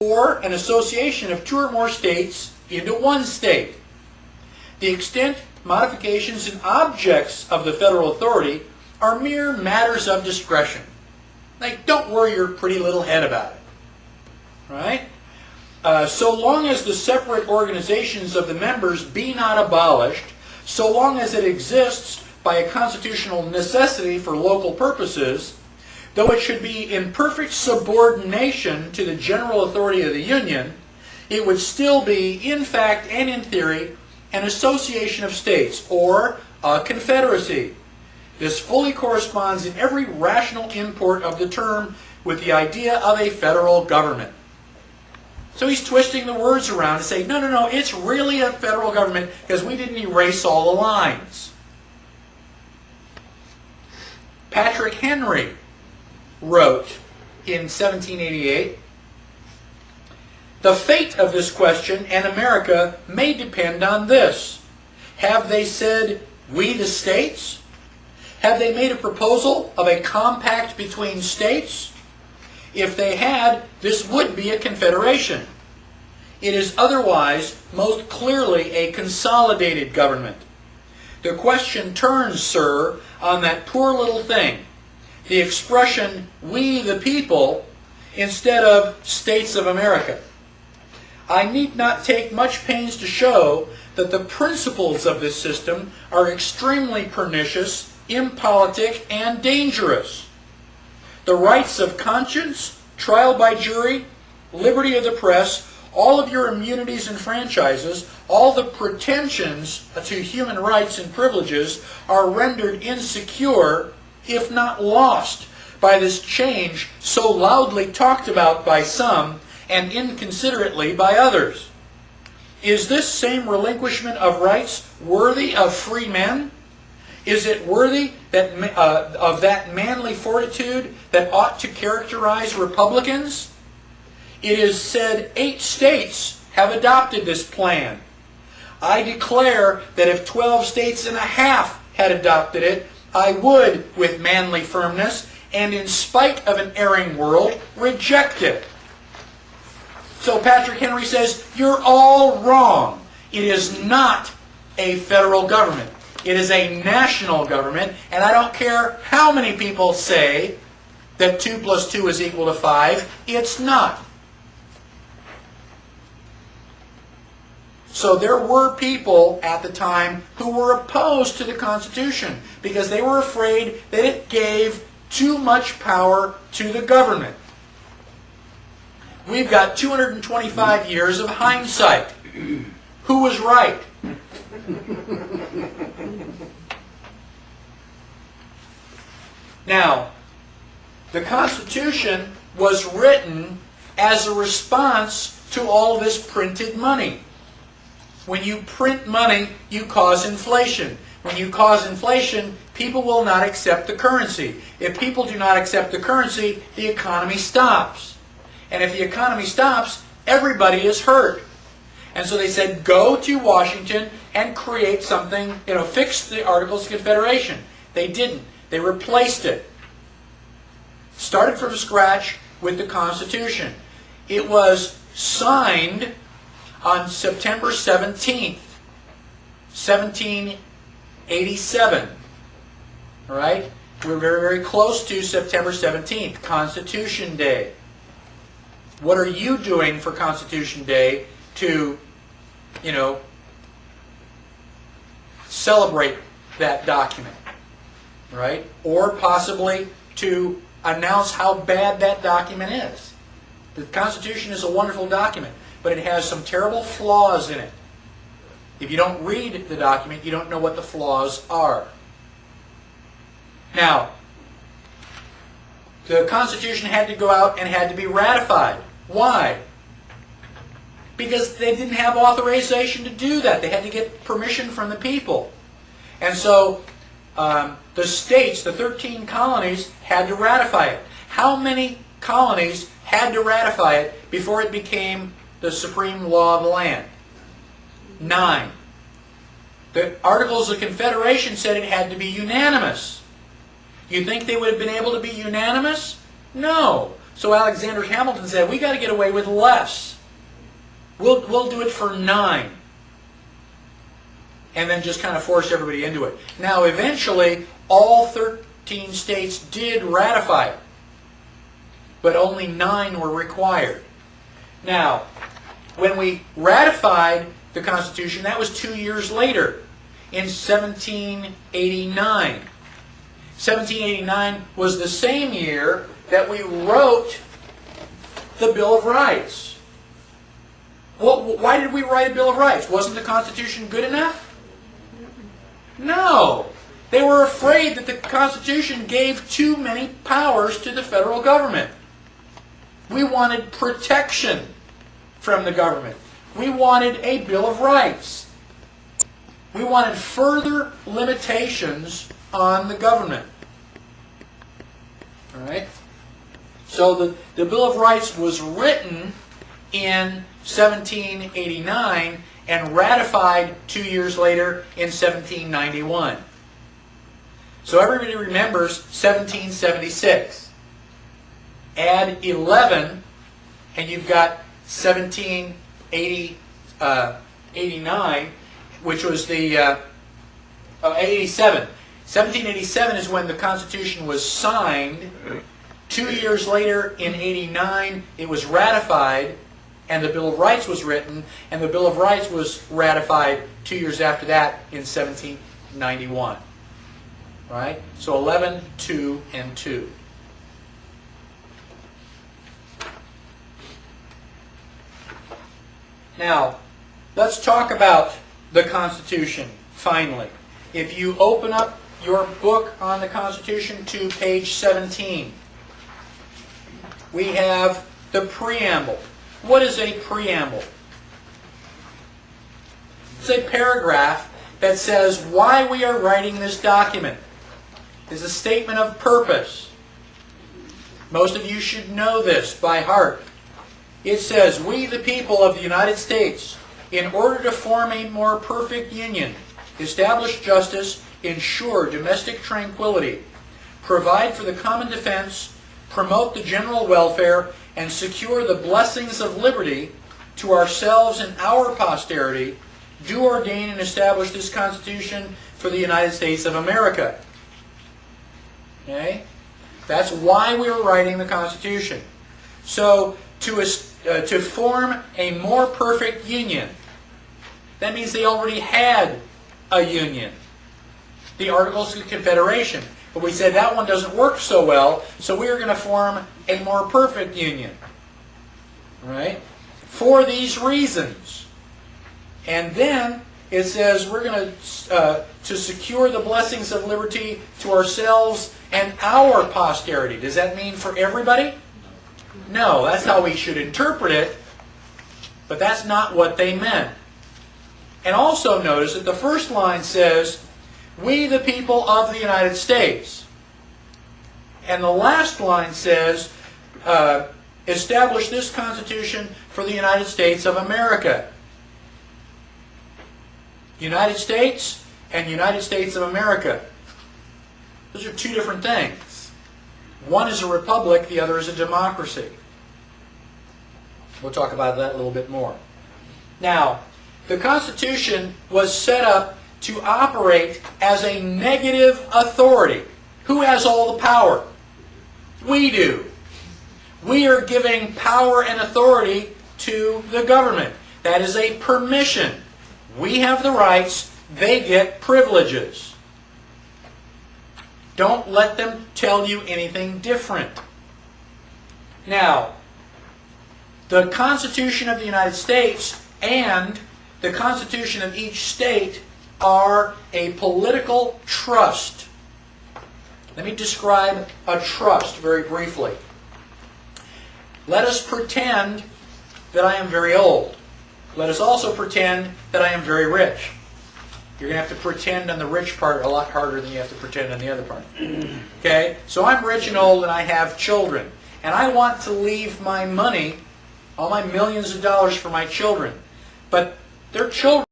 or an association of two or more states into one state. The extent, modifications, and objects of the federal authority are mere matters of discretion. Like, don't worry your pretty little head about it. Right? So long as the separate organizations of the members be not abolished, so long as it exists by a constitutional necessity for local purposes, though it should be in perfect subordination to the general authority of the Union, it would still be, in fact and in theory, an association of states, or a confederacy. This fully corresponds in every rational import of the term with the idea of a federal government. So he's twisting the words around to say, no, it's really a federal government because we didn't erase all the lines. Patrick Henry wrote in 1788, "The fate of this question and America may depend on this. Have they said, 'We the states'? Have they made a proposal of a compact between states? If they had, this would be a confederation. It is otherwise most clearly a consolidated government. The question turns, sir, on that poor little thing, the expression, 'we the people,' instead of 'States of America.' I need not take much pains to show that the principles of this system are extremely pernicious, impolitic, and dangerous. The rights of conscience, trial by jury, liberty of the press, all of your immunities and franchises, all the pretensions to human rights and privileges are rendered insecure, if not lost, by this change so loudly talked about by some and inconsiderately by others. Is this same relinquishment of rights worthy of free men? Is it worthy of that manly fortitude that ought to characterize Republicans? It is said 8 states have adopted this plan. I declare that if 12 states and a half had adopted it, I would, with manly firmness, and in spite of an erring world, reject it." So Patrick Henry says, you're all wrong. It is not a federal government. It is a national government, and I don't care how many people say that 2 + 2 is equal to 5. It's not. So there were people at the time who were opposed to the Constitution because they were afraid that it gave too much power to the government. We've got 225 years of hindsight. Who was right? Now, the Constitution was written as a response to all this printed money. When you print money, you cause inflation. When you cause inflation, people will not accept the currency. If people do not accept the currency, the economy stops. And if the economy stops, everybody is hurt. And so they said, go to Washington and create something, fix the Articles of Confederation. They didn't. They replaced it. Started from scratch with the Constitution. It was signed on September 17th, 1787. All right? We're very, very close to September 17th, Constitution Day. What are you doing for Constitution Day to, celebrate that document, right? Or possibly to announce how bad that document is. The Constitution is a wonderful document, but it has some terrible flaws in it. If you don't read the document, you don't know what the flaws are. Now, the Constitution had to go out and had to be ratified. Why? Because they didn't have authorization to do that. They had to get permission from the people. And so the states, the 13 colonies, had to ratify it. How many colonies had to ratify it before it became the supreme law of the land? 9. The Articles of Confederation said it had to be unanimous. You think they would have been able to be unanimous? No. So Alexander Hamilton said, we got to get away with less. We'll do it for 9. And then just kind of force everybody into it. Now, eventually, all 13 states did ratify it. But only 9 were required. Now, when we ratified the Constitution, that was 2 years later, in 1789. 1789 was the same year that we wrote the Bill of Rights. Well, why did we write a Bill of Rights? Wasn't the Constitution good enough? No. They were afraid that the Constitution gave too many powers to the federal government. We wanted protection from the government. We wanted a Bill of Rights. We wanted further limitations on the government. All right? So the Bill of Rights was written in 1789 and ratified 2 years later in 1791. So everybody remembers 1776. Add 11 and you've got 1789, which was the 87. 1787 is when the Constitution was signed. 2 years later, in 89, it was ratified, and the Bill of Rights was written, and the Bill of Rights was ratified 2 years after that in 1791. Right? So 11, 2, and 2. Now, let's talk about the Constitution, finally. If you open up your book on the Constitution to page 17, we have the preamble. What is a preamble? It's a paragraph that says why we are writing this document. It's a statement of purpose. Most of you should know this by heart. It says, we the people of the United States, in order to form a more perfect union, establish justice, ensure domestic tranquility, provide for the common defense, promote the general welfare, and secure the blessings of liberty to ourselves and our posterity, do ordain and establish this Constitution for the United States of America. Okay? That's why we were writing the Constitution. So, to form a more perfect union, that means they already had a union. The Articles of Confederation. But we said that one doesn't work so well, so we are going to form a more perfect union. Right? For these reasons. And then it says we're going to secure the blessings of liberty to ourselves and our posterity. Does that mean for everybody? No, that's how we should interpret it, but that's not what they meant. And also notice that the first line says, we the people of the United States. And the last line says, establish this Constitution for the United States of America. United States and United States of America. Those are two different things. One is a republic, the other is a democracy. We'll talk about that a little bit more. Now, the Constitution was set up to operate as a negative authority. Who has all the power? We do. We are giving power and authority to the government. That is a permission. We have the rights, they get privileges. Don't let them tell you anything different. Now, the Constitution of the United States and the Constitution of each state are a political trust. Let me describe a trust very briefly. Let us pretend that I am very old. Let us also pretend that I am very rich. You're going to have to pretend on the rich part a lot harder than you have to pretend on the other part. Okay? So I'm rich and old and I have children. And I want to leave my money, all my millions of dollars for my children. But their children